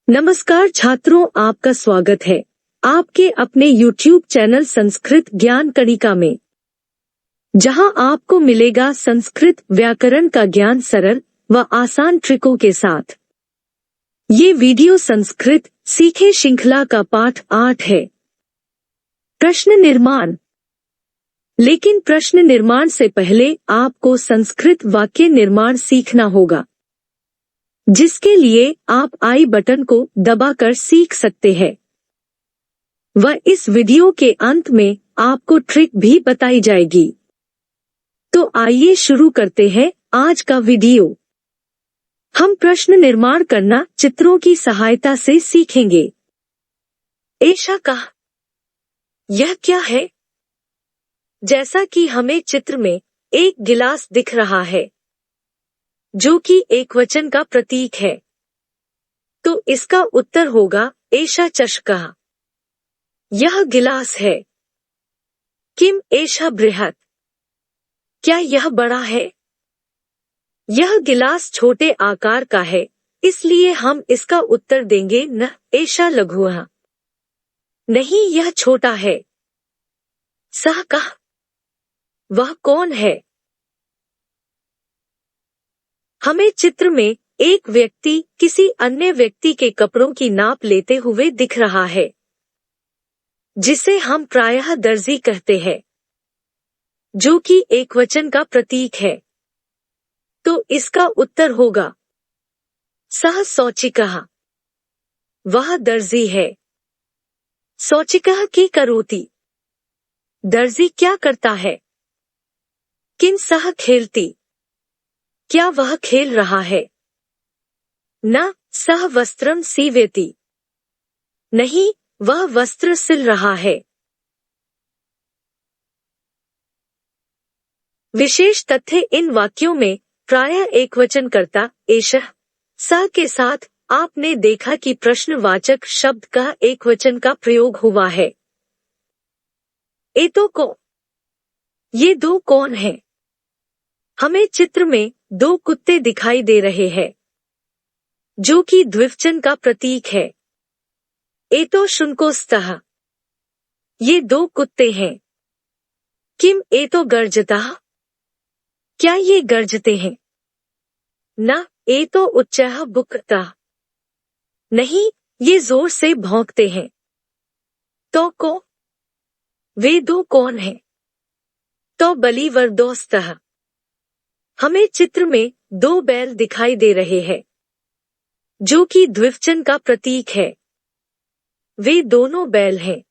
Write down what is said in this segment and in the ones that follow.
नमस्कार छात्रों, आपका स्वागत है आपके अपने YouTube चैनल संस्कृत ज्ञान कणिका में, जहां आपको मिलेगा संस्कृत व्याकरण का ज्ञान सरल व आसान ट्रिकों के साथ। ये वीडियो संस्कृत सीखे श्रृंखला का पाठ 8 है, प्रश्न निर्माण। लेकिन प्रश्न निर्माण से पहले आपको संस्कृत वाक्य निर्माण सीखना होगा, जिसके लिए आप आई बटन को दबाकर सीख सकते हैं। वह इस वीडियो के अंत में आपको ट्रिक भी बताई जाएगी। तो आइए शुरू करते हैं आज का वीडियो। हम प्रश्न निर्माण करना चित्रों की सहायता से सीखेंगे। ऐसा कहा, यह क्या है? जैसा कि हमें चित्र में एक गिलास दिख रहा है, जो कि एकवचन का प्रतीक है, तो इसका उत्तर होगा एषा चषकः। यह गिलास है। किम एषा बृहत्? क्या यह बड़ा है? यह गिलास छोटे आकार का है, इसलिए हम इसका उत्तर देंगे न एषा लघुः। नहीं, यह छोटा है। सः कः? वह कौन है? हमें चित्र में एक व्यक्ति किसी अन्य व्यक्ति के कपड़ों की नाप लेते हुए दिख रहा है, जिसे हम प्रायः दर्जी कहते हैं, जो कि एकवचन का प्रतीक है। तो इसका उत्तर होगा सः शौचिकः। वह दर्जी है। शौचिकः की करोति? दर्जी क्या करता है? किं सः खेलति? क्या वह खेल रहा है? न सः वस्त्रं सीवति? नहीं, वह वस्त्र सिल रहा है। विशेष तथ्य इन वाक्यों में प्रायः एकवचनकर्ता एषः सः के साथ आपने देखा कि प्रश्नवाचक शब्द का एकवचन का प्रयोग हुआ है। एतो को? ये दो कौन हैं? हमें चित्र में दो कुत्ते दिखाई दे रहे हैं, जो कि द्विवचन का प्रतीक है। एतो शुनकोस्तः? ये दो कुत्ते हैं। किम एतो गर्जतः? क्या ये गर्जते हैं? न एतो उच्चैः बुक्तः? नहीं, ये जोर से भौंकते हैं। तो को? वे दो कौन हैं? तो बलिवर्दोस्तः? हमें चित्र में दो बैल दिखाई दे रहे हैं, जो कि द्विवचन का प्रतीक है। वे दोनों बैल हैं।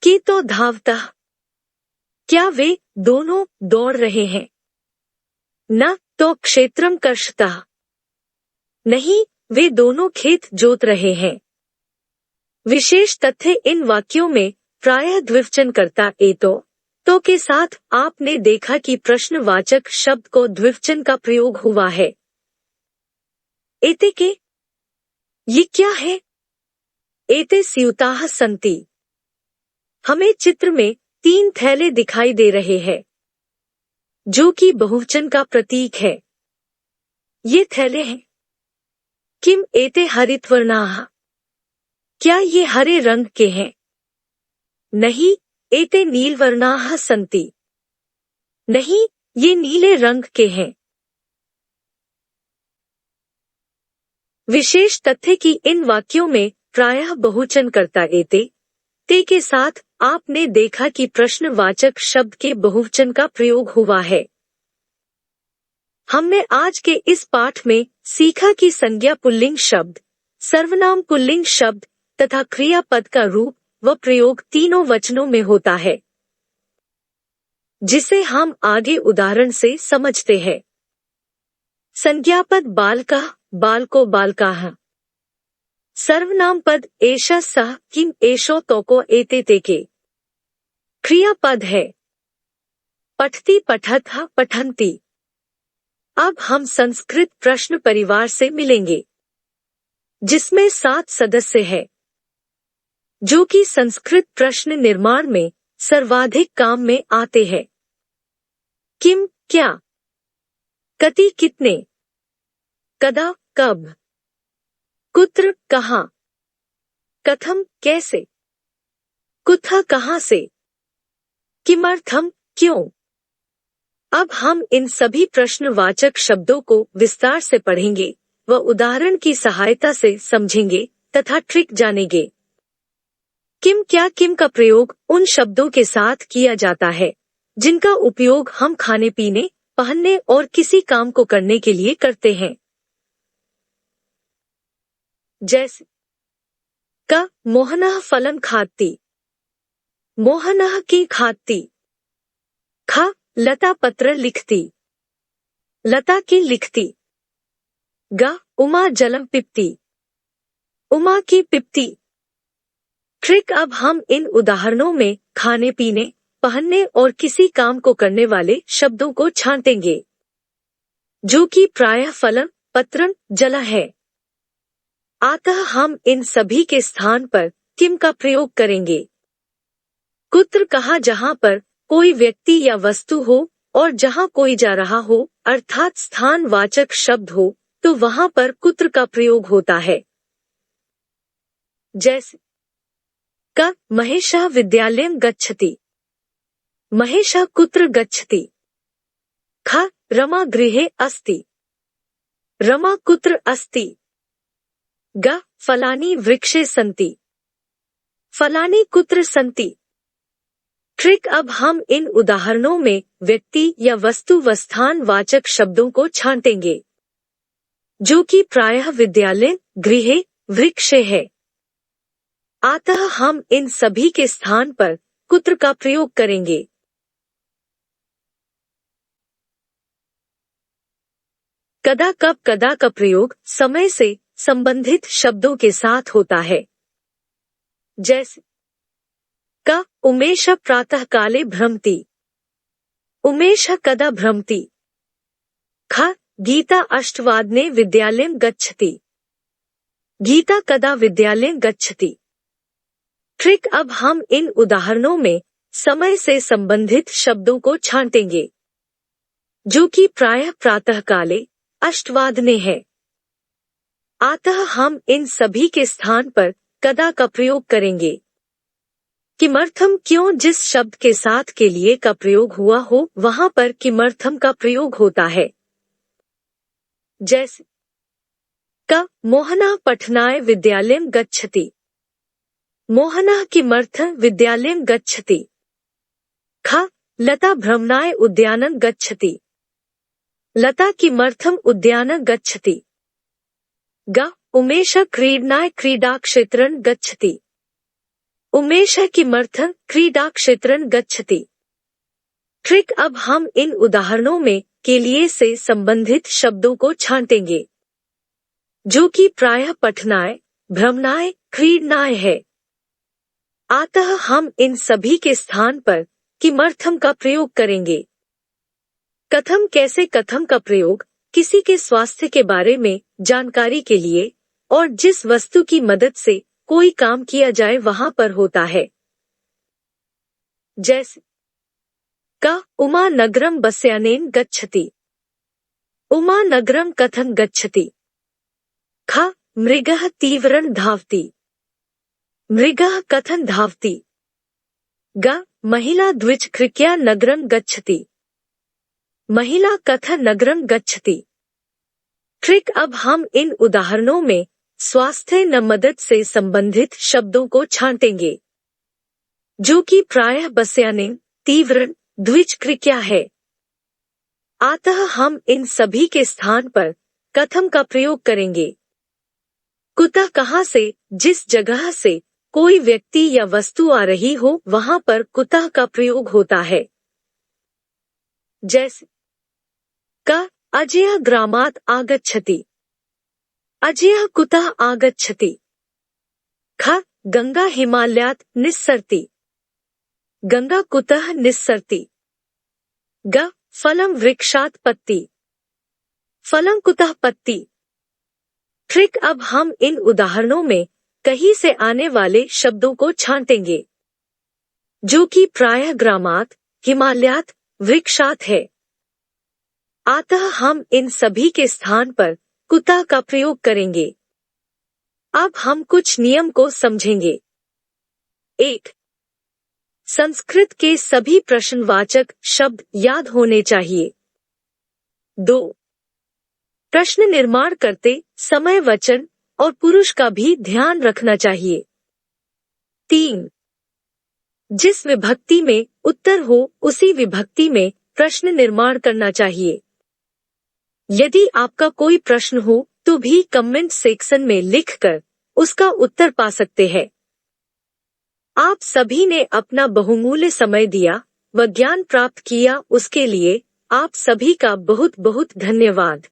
कि तो धावतः? क्या वे दोनों दौड़ रहे हैं? न तो क्षेत्रम कर्षतः? नहीं, वे दोनों खेत जोत रहे हैं। विशेष तथ्य इन वाक्यों में प्रायः द्विवचनकर्ता एतो तो के साथ आपने देखा कि प्रश्नवाचक शब्द को द्विवचन का प्रयोग हुआ है। एते के? ये क्या है? एते स्यूताः सन्ति? हमें चित्र में तीन थैले दिखाई दे रहे हैं, जो कि बहुवचन का प्रतीक है। ये थैले हैं। किम एते हरितवर्णाः? क्या ये हरे रंग के हैं? नहीं, एते नीलवर्णाः सन्ति? नहीं, ये नीले रंग के हैं। विशेष तथ्य कि इन वाक्यों में प्रायः बहुवचनकर्ता एते ते के साथ आपने देखा कि प्रश्नवाचक शब्द के बहुवचन का प्रयोग हुआ है। हमने आज के इस पाठ में सीखा कि संज्ञा पुल्लिंग शब्द, सर्वनाम पुल्लिंग शब्द तथा क्रियापद का रूप व प्रयोग तीनों वचनों में होता है, जिसे हम आगे उदाहरण से समझते हैं। संज्ञापद बालकः, बालको बालकाः। सर्वनाम पद एषः सः किम एषौ तौको एते तेके। क्रियापद है पठति पठतः पठन्ति। अब हम संस्कृत प्रश्न परिवार से मिलेंगे, जिसमें 7 सदस्य हैं, जो कि संस्कृत प्रश्न निर्माण में सर्वाधिक काम में आते हैं। किम क्या? कति कितने? कदा कब? कुत्र कहाँ, कथम कैसे, कुतः कहाँ से, किमर्थम क्यों। अब हम इन सभी प्रश्नवाचक शब्दों को विस्तार से पढ़ेंगे व उदाहरण की सहायता से समझेंगे तथा ट्रिक जानेंगे। किम क्या किम का प्रयोग उन शब्दों के साथ किया जाता है जिनका उपयोग हम खाने पीने, पहनने और किसी काम को करने के लिए करते हैं। जैसे का मोहनः फलं खात्ति, मोहनः की खात्ति। खा लता पत्र लिखती, लता की लिखती। गा उमा जलम पिबती, उमा की पिबती। ट्रिक अब हम इन उदाहरणों में खाने पीने, पहनने और किसी काम को करने वाले शब्दों को छांटेंगे जो कि प्रायः फलन, पत्रन, जला है। अतः हम इन सभी के स्थान पर किम का प्रयोग करेंगे। कुत्र कहा जहां पर कोई व्यक्ति या वस्तु हो और जहां कोई जा रहा हो अर्थात स्थानवाचक शब्द हो तो वहां पर कुत्र का प्रयोग होता है। जैसे का महेशः विद्यालयं गच्छति, महेशः कुत्र गच्छति। ख रमा गृहे अस्ति, रमा कुत्र अस्ति। ग फलानि वृक्षे सन्ति, फलानि कुत्र सन्ति। ट्रिक अब हम इन उदाहरणों में व्यक्ति या वस्तु व स्थानवाचक शब्दों को छांटेंगे जो कि प्रायः विद्यालय, गृहे, वृक्षे है। अतः हम इन सभी के स्थान पर कुत्र का प्रयोग करेंगे। कदा कब कदा का प्रयोग समय से संबंधित शब्दों के साथ होता है। जैसे का उमेश प्रातः काले भ्रमति, उमेश कदा भ्रमति। ख गीता अष्टवादने विद्यालयं गच्छति, गीता कदा विद्यालयं गच्छति। ट्रिक अब हम इन उदाहरणों में समय से संबंधित शब्दों को छांटेंगे जो कि प्रायः प्रातः काले, अष्टवादने है। अतः हम इन सभी के स्थान पर कदा का प्रयोग करेंगे। किमर्थम क्यों जिस शब्द के साथ के लिए का प्रयोग हुआ हो वहां पर किमर्थम का प्रयोग होता है। जैसे का मोहनः पठनाय विद्यालयं गच्छति, मोहनः किमर्थं विद्यालयं गच्छति। ख लता भ्रमणाय उद्यानं गच्छति, लता किमर्थं उद्यानं गच्छति। ग उमेश क्रीडनाय क्रीडाक्षेत्रं गच्छति, उमेश किमर्थं क्रीडाक्षेत्रं गच्छति। ट्रिक अब हम इन उदाहरणों में के लिए से संबंधित शब्दों को छांटेंगे जो कि प्रायः पठनाय, भ्रमणाय, क्रीडनाय है। अतः हम इन सभी के स्थान पर किमर्थम का प्रयोग करेंगे। कथम कैसे कथम का प्रयोग किसी के स्वास्थ्य के बारे में जानकारी के लिए और जिस वस्तु की मदद से कोई काम किया जाए वहां पर होता है। जैसे का उमा नगरम बस्यानेन गच्छति, उमा नगरम कथं गच्छति। ख मृगः तीव्रं धावति, मृगः कथं धावति। ग महिला द्विचक्रिकया नगरं गच्छति, महिला कथं नगरं गच्छति। ट्रिक अब हम इन उदाहरणों में स्वास्थ्य न मदद से संबंधित शब्दों को छांटेंगे जो कि प्रायः बस्यानेन, तीव्रन, द्विचक्रिकया है। अतः हम इन सभी के स्थान पर कथम का प्रयोग करेंगे। कुतः कहाँ से जिस जगह से कोई व्यक्ति या वस्तु आ रही हो वहां पर कुतः का प्रयोग होता है। जैसे का अजयः ग्रामात् आगच्छति, अजयः कुतः आगच्छति। ख गंगा हिमालयात् निस्सरति, गंगा कुतः निस्सरति। ग फलं वृक्षात् पत्ति, फलं कुतः पत्ति। ट्रिक अब हम इन उदाहरणों में कहीं से आने वाले शब्दों को छांटेंगे जो कि प्रायः ग्रामात्, हिमालयात्, वृक्षात् है। अतः हम इन सभी के स्थान पर कुतः का प्रयोग करेंगे। अब हम कुछ नियम को समझेंगे। 1. संस्कृत के सभी प्रश्नवाचक शब्द याद होने चाहिए। 2. प्रश्न निर्माण करते समय वचन और पुरुष का भी ध्यान रखना चाहिए। 3. जिस विभक्ति में उत्तर हो उसी विभक्ति में प्रश्न निर्माण करना चाहिए। यदि आपका कोई प्रश्न हो तो भी कमेंट सेक्शन में लिखकर उसका उत्तर पा सकते हैं। आप सभी ने अपना बहुमूल्य समय दिया व ज्ञान प्राप्त किया, उसके लिए आप सभी का बहुत बहुत धन्यवाद।